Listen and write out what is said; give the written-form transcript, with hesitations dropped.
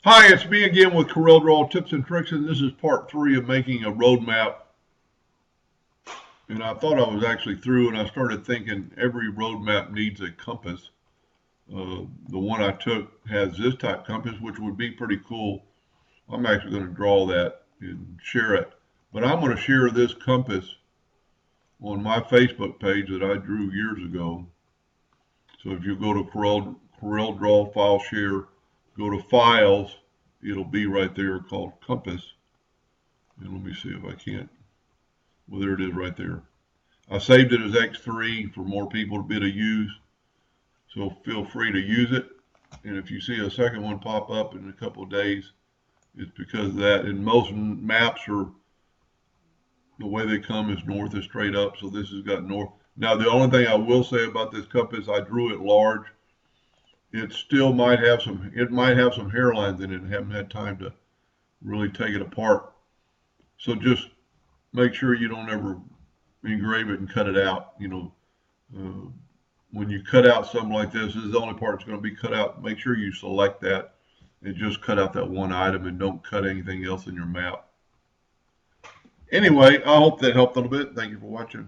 Hi, it's me again with Corel Draw Tips and Tricks, and this is part 3 of making a roadmap. And I thought I was actually through, and I started thinking every roadmap needs a compass. The one I took has this type compass, which would be pretty cool. I'm actually going to draw that and share it. But I'm going to share this compass on my Facebook page that I drew years ago. So if you go to Corel Draw File Share, go to Files, it'll be right there called Compass. And let me see if I can't. Well, there it is right there. I saved it as X3 for more people to be able to use. So feel free to use it. And if you see a second one pop up in a couple of days, it's because of that. And most maps are, the way they come is north is straight up. So this has got north. Now, the only thing I will say about this compass, I drew it large. It still might have some, hairlines in it and haven't had time to really take it apart. So just make sure you don't ever engrave it and cut it out. When you cut out something like this is the only part that's going to be cut out. Make sure you select that and just cut out that one item and don't cut anything else in your map. Anyway, I hope that helped a little bit. Thank you for watching.